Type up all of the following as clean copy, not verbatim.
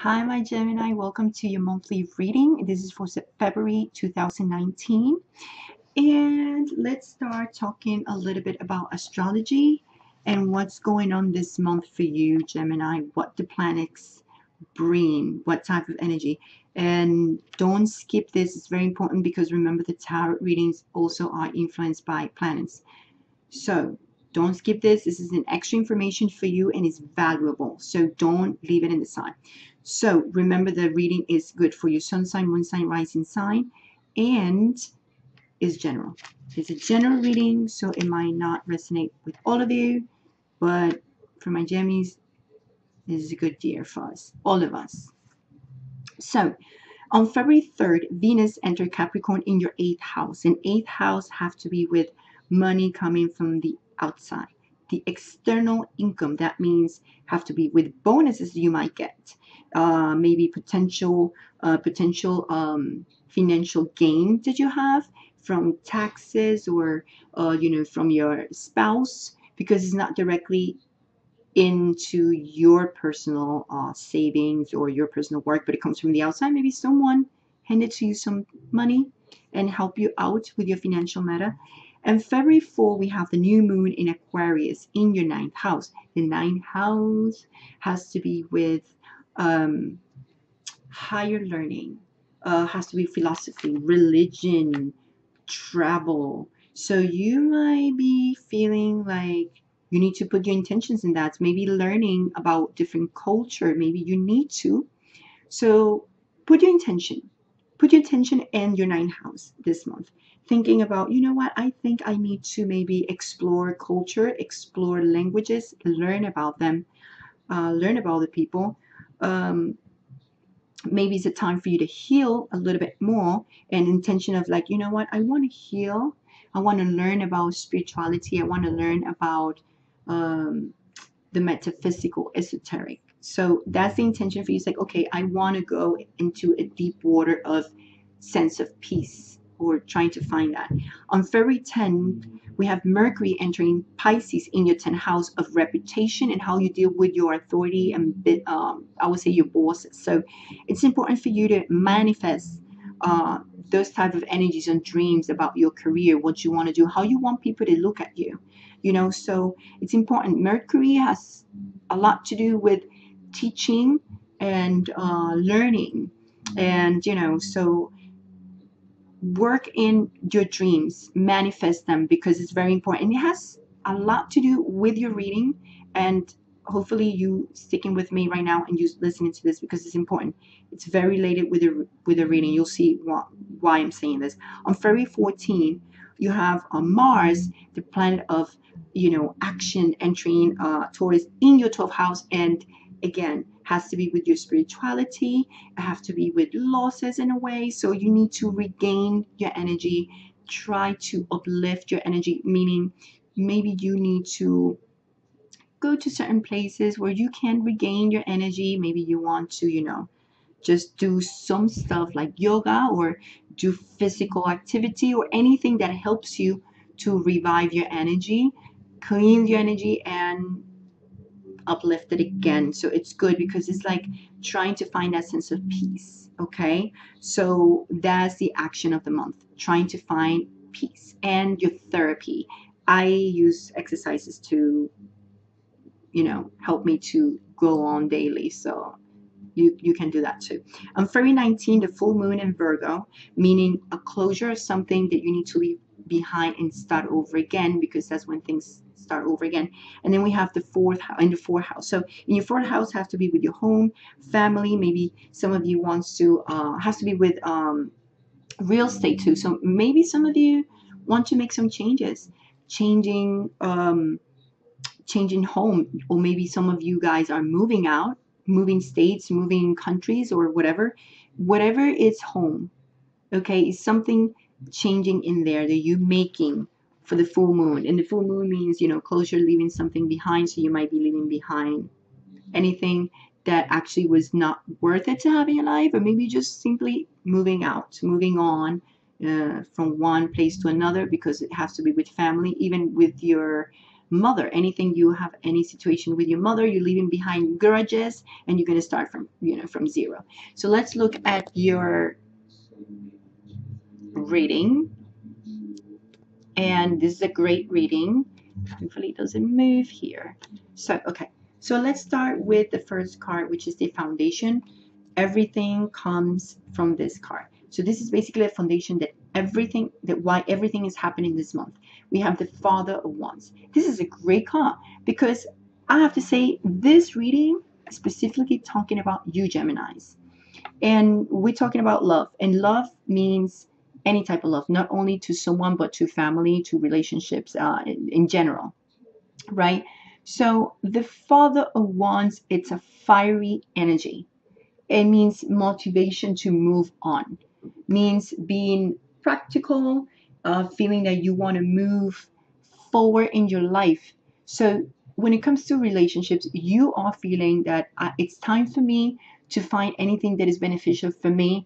Hi, my Gemini. Welcome to your monthly reading. This is for February 2019. And let's start talking a little bit about astrology and what's going on this month for you, Gemini, what the planets bring, what type of energy. And don't skip this. It's very important because remember the tarot readings also are influenced by planets. So don't skip this. This is an extra information for you and it's valuable. So don't leave it in the side. So remember the reading is good for your sun sign, moon sign, rising sign, and is general. It's a general reading, so it might not resonate with all of you, but for my Gemmies, this is a good year for us, all of us. So on February 3rd, Venus entered Capricorn in your 8th house. And 8th house have to be with money coming from the outside. The external income, that means have to be with bonuses you might get. Maybe potential financial gain that you have from taxes or from your spouse, because it's not directly into your personal savings or your personal work, but it comes from the outside. Maybe someone handed to you some money and help you out with your financial matter. And February 4, we have the new moon in Aquarius in your 9th house. The 9th house has to be with higher learning, has to be philosophy, religion, travel. So you might be feeling like you need to put your intentions in that. Maybe learning about different culture. Maybe you need to. So put your intention. Put your intention in your 9th house this month. Thinking about, you know what, I think I need to maybe explore culture, explore languages, learn about them, learn about the people. Maybe it's a time for you to heal a little bit more, and intention of like, you know what, I want to heal. I want to learn about spirituality. I want to learn about the metaphysical, esoteric. So that's the intention for you. It's like, okay, I want to go into a deep water of sense of peace, or trying to find that. On February 10th, we have Mercury entering Pisces in your 10th house of reputation and how you deal with your authority and I would say your bosses. So it's important for you to manifest those type of energies and dreams about your career, what you want to do, how you want people to look at you. So it's important. Mercury has a lot to do with teaching and learning, and so work in your dreams, manifest them, because it's very important. And it has a lot to do with your reading, and hopefully you sticking with me right now and you listening to this because it's important. It's very related with the reading. You'll see why I'm saying this. On February 14, you have Mars, the planet of action, entering Taurus in your 12th house, and again has to be with your spirituality. It has to be with losses in a way. So you need to regain your energy, try to uplift your energy, meaning maybe you need to go to certain places where you can regain your energy. Maybe you want to just do some stuff like yoga, or do physical activity, or anything that helps you to revive your energy, clean your energy, and uplift it again. So it's good because it's like trying to find that sense of peace. Okay, so that's the action of the month, trying to find peace. And your therapy, I use exercises to help me to go on daily, so you can do that too. On February 19, the full moon in Virgo, meaning a closure of something that you need to leave behind and start over again, because that's when things start over again. And then we have the fourth house. So in your 4th house has to be with your home, family. Maybe some of you wants to has to be with real estate too. So maybe some of you want to make some changes, changing home, or maybe some of you guys are moving out, moving states, moving countries, or whatever is home. Okay, is something changing in there that you making for the full moon. And the full moon means closure, leaving something behind. So you might be leaving behind anything that actually was not worth it to have in your life, or maybe just simply moving out, moving on from one place to another, because it has to be with family, even with your mother. Anything you have, any situation with your mother, you're leaving behind grudges, and you're going to start from, from zero. So let's look at your reading. And this is a great reading. Hopefully it doesn't move here. So, okay. So let's start with the first card, which is the foundation. Everything comes from this card. So this is basically a foundation that why everything is happening this month. We have the Father of Wands. This is a great card because I have to say this reading is specifically talking about you, Geminis. And we're talking about love. And love means any type of love, not only to someone, but to family, to relationships in general, right? So the Father of Wands, it's a fiery energy. It means motivation to move on, means being practical, feeling that you want to move forward in your life. So when it comes to relationships, you are feeling that it's time for me to find anything that is beneficial for me,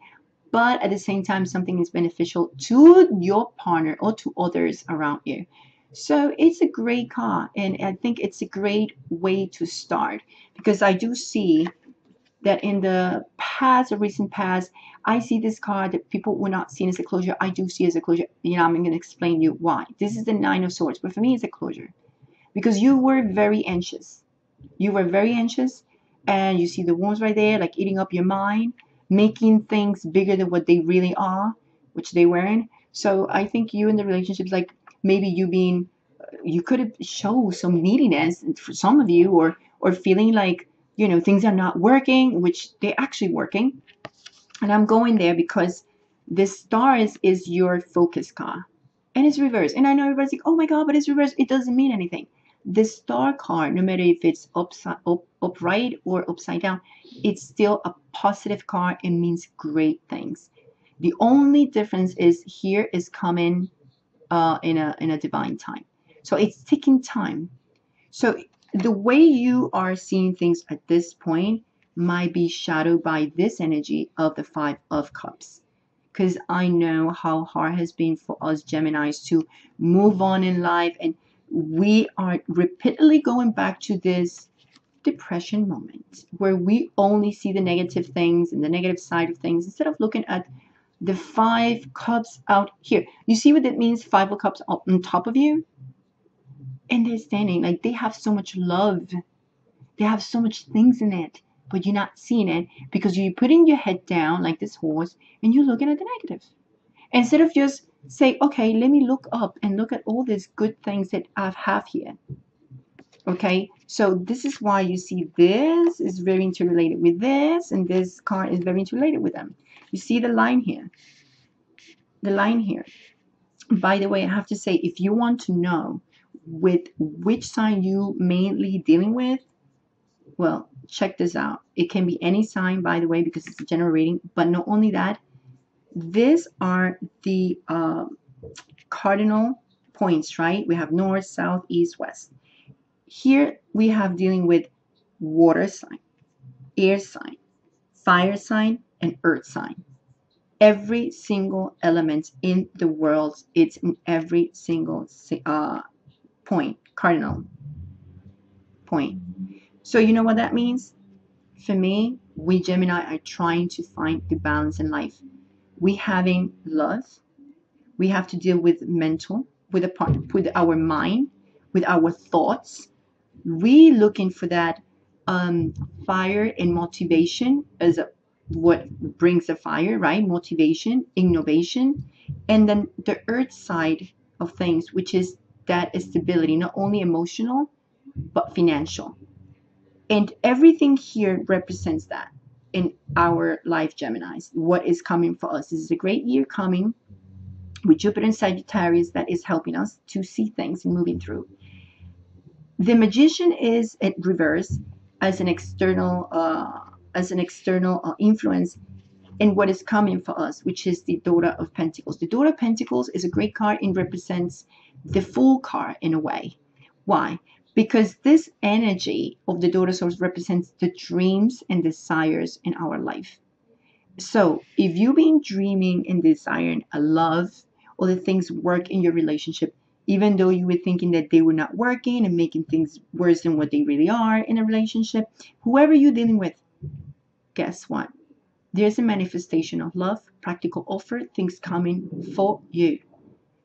but at the same time, something is beneficial to your partner or to others around you. So it's a great card, and I think it's a great way to start because I do see that in the past or recent past, I see this card that people were not seeing as a closure. I do see as a closure. I'm going to explain you why. This is the Nine of Swords, but for me, it's a closure because you were very anxious. You were very anxious, and you see the wounds right there, like eating up your mind, making things bigger than what they really are, which they weren't. So I think you in the relationships, like maybe you could have shown some neediness for some of you, or feeling like things are not working, which they're actually working. And I'm going there because the stars is your focus card, and it's reversed. And I know everybody's like, oh my god, but it's reversed. It doesn't mean anything. The star card, no matter if it's upright or upside down, it's still a positive card and means great things. The only difference is here is coming in a divine time. So it's taking time. So the way you are seeing things at this point might be shadowed by this energy of the Five of Cups. Because I know how hard it has been for us Geminis to move on in life, and we are repeatedly going back to this depression moment where we only see the negative things and the negative side of things instead of looking at the Five Cups out here. You see what that means? Five of Cups on top of you, and they're standing like they have so much love. They have so much things in it, but you're not seeing it because you're putting your head down like this horse and you're looking at the negative. Instead of just say, okay, let me look up and look at all these good things that I have here. Okay, so this is why you see this is very interrelated with this, and this card is very interrelated with them. You see the line here. The line here. By the way, I have to say, if you want to know with which sign you mainly dealing with, well, check this out. It can be any sign, by the way, because it's a general reading. But not only that, these are the cardinal points, right? We have north, south, east, west. Here we have dealing with water sign, air sign, fire sign, and earth sign. Every single element in the world, it's in every single point, cardinal point. So you know what that means? For me, we Gemini are trying to find the balance in life. We having love. We have to deal with mental, with our mind, with our thoughts. We looking for that fire and motivation as what brings the fire, right? Motivation, innovation, and then the earth side of things, which is that stability, not only emotional but financial. And everything here represents that in our life, Geminis. What is coming for us? This is a great year coming with Jupiter and Sagittarius that is helping us to see things and moving through. The Magician is at reverse as an external influence in what is coming for us, which is the Daughter of Pentacles. The Daughter of Pentacles is a great card and represents the Fool card in a way. Why? Because this energy of the Daughter of Swords represents the dreams and desires in our life. So if you've been dreaming and desiring a love or the things work in your relationship, even though you were thinking that they were not working and making things worse than what they really are in a relationship. Whoever you're dealing with, guess what? There's a manifestation of love, practical offer, things coming for you.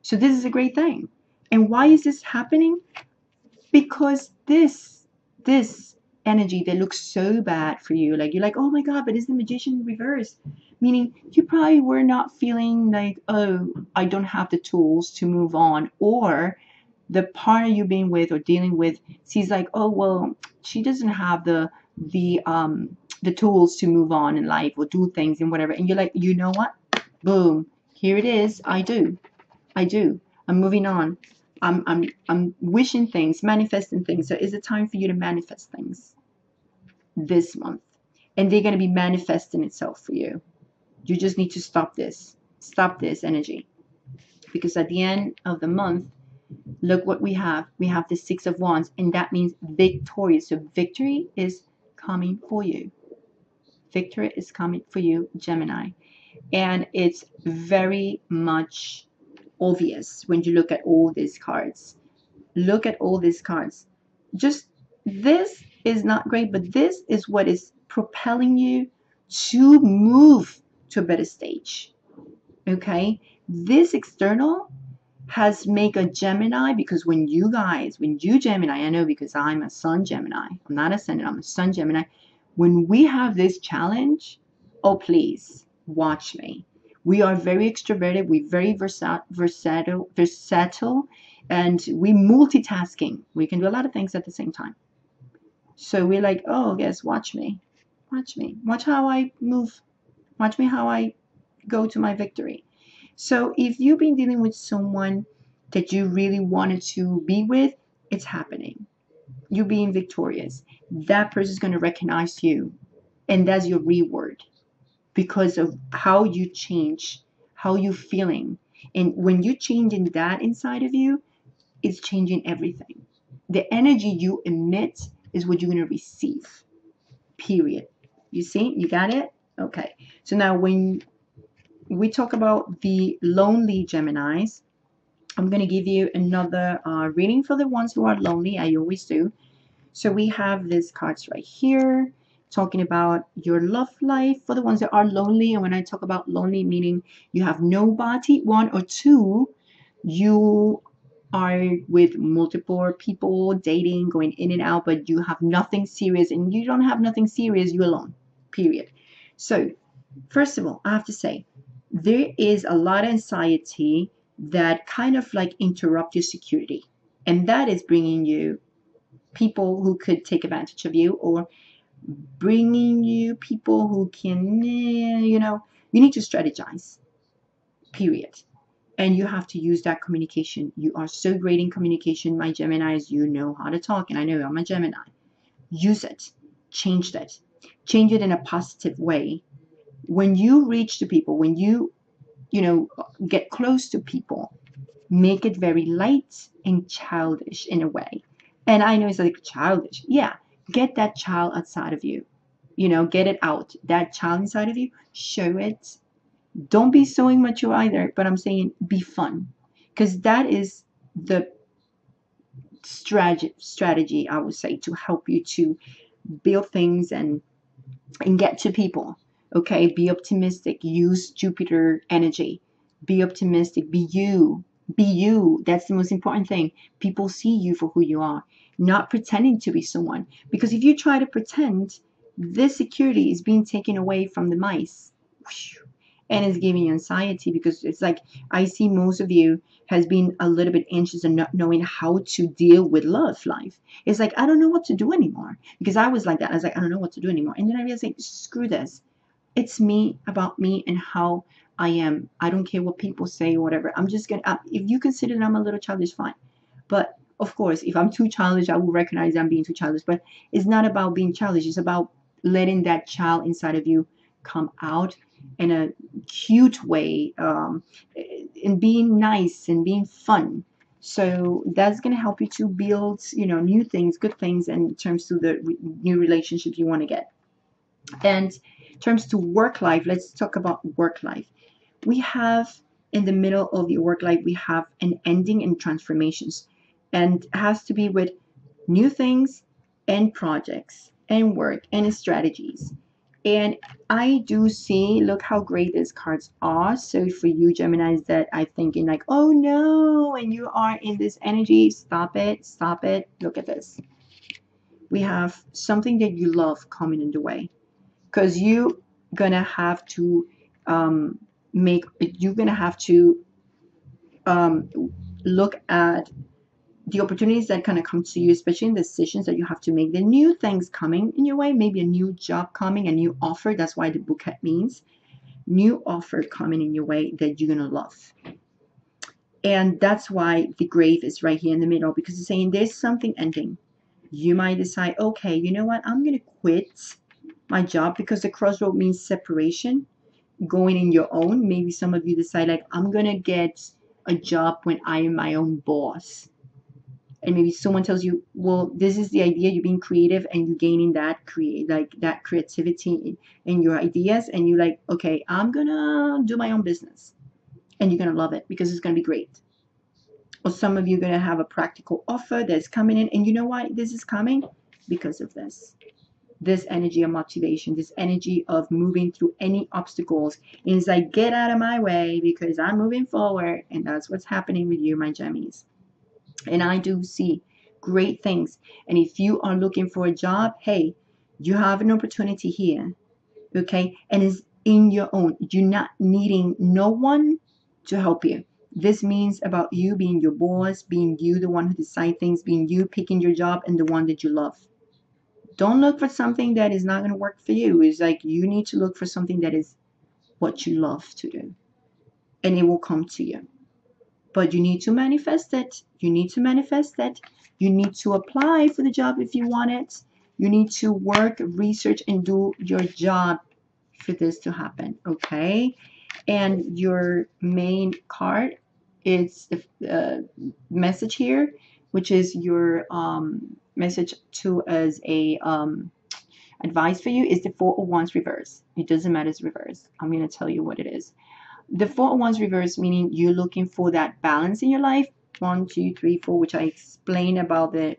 So this is a great thing. And why is this happening? Because this energy that looks so bad for you, like you're like, oh my God, but it's the magician in reverse. Meaning you probably were not feeling like, oh, I don't have the tools to move on, or the partner you've been with or dealing with sees like, oh well, she doesn't have the tools to move on in life or do things and whatever. And you're like, you know what? Boom, here it is. I do. I'm moving on. I'm wishing things, manifesting things. So it's a time for you to manifest things this month. And they're going to be manifesting itself for you. You just need to stop this. Stop this energy. Because at the end of the month, look what we have. We have the Six of Wands, and that means victorious. So victory is coming for you. Victory is coming for you, Gemini. And it's very much obvious when you look at all these cards. Look at all these cards. Just this is not great, but this is what is propelling you to move to a better stage. Okay? This external has make a Gemini, because when you Gemini, I know because I'm a Sun Gemini. I'm not ascendant, I'm a Sun Gemini. When we have this challenge, oh please, watch me. We are very extroverted, we're very versatile, and we multitasking. We can do a lot of things at the same time. So we're like, oh, yes, watch me. Watch me. Watch how I move. Watch me how I go to my victory. So if you've been dealing with someone that you really wanted to be with, it's happening. You're being victorious. That person is going to recognize you. And that's your reward because of how you change, how you're feeling. And when you're changing that inside of you, it's changing everything. The energy you emit is what you're going to receive. Period. You see? You got it? Okay. So now when we talk about the lonely Geminis, I'm going to give you another reading for the ones who are lonely. I always do. So we have these cards right here talking about your love life for the ones that are lonely. And when I talk about lonely, meaning you have nobody, one or two, you are with multiple people dating, going in and out, but you have nothing serious, and you don't have nothing serious, you're alone, period. So first of all, I have to say, there is a lot of anxiety that kind of like interrupt your security. And that is bringing you people who could take advantage of you, or bringing you people who can, you need to strategize, period. And you have to use that communication. You are so great in communication, my Geminis. You know how to talk, and I know I'm a Gemini. Use it. Change it. Change it in a positive way. When you reach to people, when you get close to people, make it very light and childish in a way. And I know it's like childish. Yeah, get that child outside of you. Get it out. That child inside of you, show it. Don't be so immature either, but I'm saying be fun. Because that is the strategy, I would say, to help you to build things and get to people. Okay, be optimistic. Use Jupiter energy. Be optimistic. Be you. Be you. That's the most important thing. People see you for who you are, not pretending to be someone. Because if you try to pretend, this security is being taken away from the mice. And it's giving you anxiety, because it's like, I see most of you has been a little bit anxious and not knowing how to deal with love life. It's like, I don't know what to do anymore, because I was like that. I was like, I don't know what to do anymore. And then I realized, like, screw this. It's me, about me, and how I am. I don't care what people say or whatever. I'm just gonna, if you consider that I'm a little childish, fine. But of course, if I'm too childish, I will recognize I'm being too childish. But it's not about being childish. It's about letting that child inside of you come out in a cute way, and being nice and being fun. So that's going to help you to build, new things, good things, in terms to the new relationships you want to get. And in terms to work life, let's talk about work life. We have in the middle of your work life, we have an ending and transformations, and it has to be with new things and projects and work and strategies. And I do see, look how great these cards are. So for you Geminis that are thinking like, oh no, and you are in this energy, stop it, stop it. Look at this. We have something that you love coming in the way, because you gonna have to you're gonna have to um, look at the opportunities that kind of come to you, especially in decisions that you have to make, the new things coming in your way, maybe a new job coming, a new offer. That's why the bouquet means new offer coming in your way that you're gonna love. And that's why the grave is right here in the middle, because it's saying there's something ending. You might decide, okay, you know what, I'm gonna quit my job, because the crossroad means separation, going in your own. Maybe some of you decide like, I'm gonna get a job when I am my own boss. And maybe someone tells you, well, this is the idea, you're being creative and you're gaining that that creativity in your ideas, and you're like, okay, I'm gonna do my own business, and you're gonna love it because it's gonna be great. Or some of you are gonna have a practical offer that's coming in, and you know why this is coming? Because of this energy of motivation, this energy of moving through any obstacles. And it's like, get out of my way because I'm moving forward. And that's what's happening with you, my Gemmies. And I do see great things. And if you are looking for a job, hey, you have an opportunity here, okay? And it's in your own. You're not needing no one to help you. This means about you being your boss, being you the one who decides things, being you picking your job and the one that you love. Don't look for something that is not going to work for you. It's like you need to look for something that is what you love to do, and it will come to you. But you need to manifest it. You need to manifest it. You need to apply for the job if you want it. You need to work, research, and do your job for this to happen, okay? And your main card is the message here, which is your message to as a advice for you, is the Four of Wands reverse. It doesn't matter, it's reverse. I'm going to tell you what it is. The Four of Wands reverse, meaning you're looking for that balance in your life. 1, 2, 3, 4, which I explained about the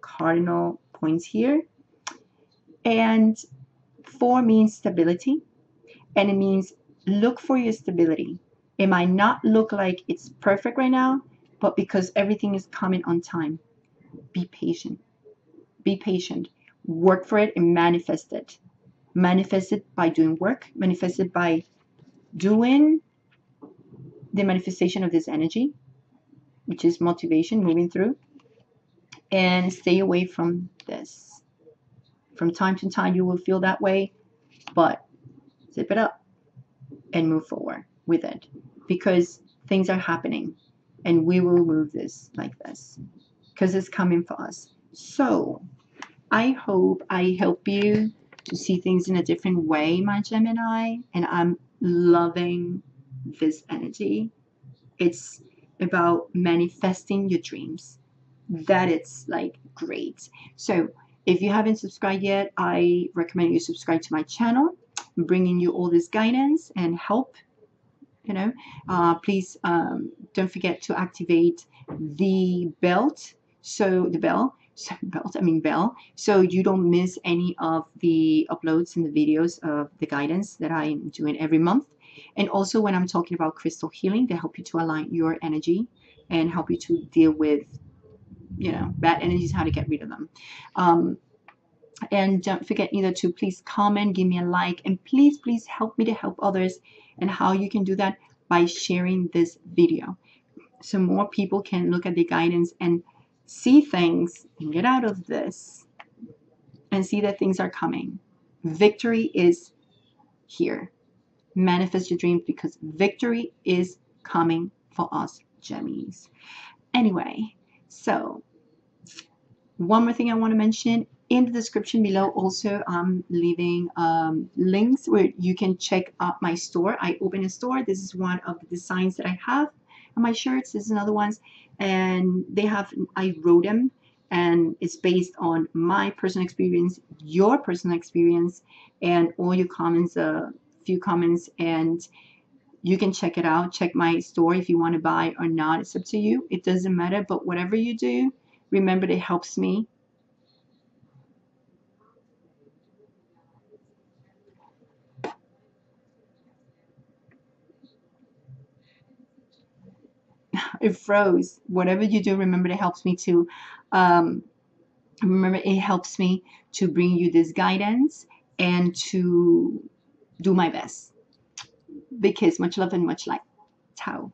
cardinal points here. And 4 means stability. And it means look for your stability. It might not look like it's perfect right now, but because everything is coming on time. Be patient. Be patient. Work for it and manifest it. Manifest it by doing work. Manifest it by doing the manifestation of this energy, which is motivation, moving through. And stay away from this. From time to time, you will feel that way, but zip it up and move forward with it, because things are happening and we will move this like this because it's coming for us. So I hope I help you to see things in a different way, my Gemini, and I'm loving this energy. It's about manifesting your dreams. That it's like great. So if you haven't subscribed yet, I recommend you subscribe to my channel. I'm bringing you all this guidance and help. Please don't forget to activate the belt. So the bell, so you don't miss any of the uploads and the videos of the guidance that I'm doing every month. And also when I'm talking about crystal healing, they help you to align your energy and help you to deal with, bad energies, how to get rid of them. And don't forget either to please comment, give me a like, and please help me to help others. And how you can do that, by sharing this video so more people can look at the guidance and see things and get out of this and see that things are coming. Victory is here. Manifest your dreams, because victory is coming for us Gemmies. Anyway, so one more thing I want to mention. In the description below, also I'm leaving links where you can check out my store. I open a store. This is one of the designs that I have on my shirts. This is another ones, and I wrote them, and it's based on my personal experience, your personal experience, and all your comments, a few comments, and You can check it out. Check my store if you want to buy or not. It's up to you. It doesn't matter. But whatever you do, remember it helps me. It froze. Whatever you do, remember it helps me to um, remember it helps me to bring you this guidance and to do my best. Big kiss, much love and much light. Ciao.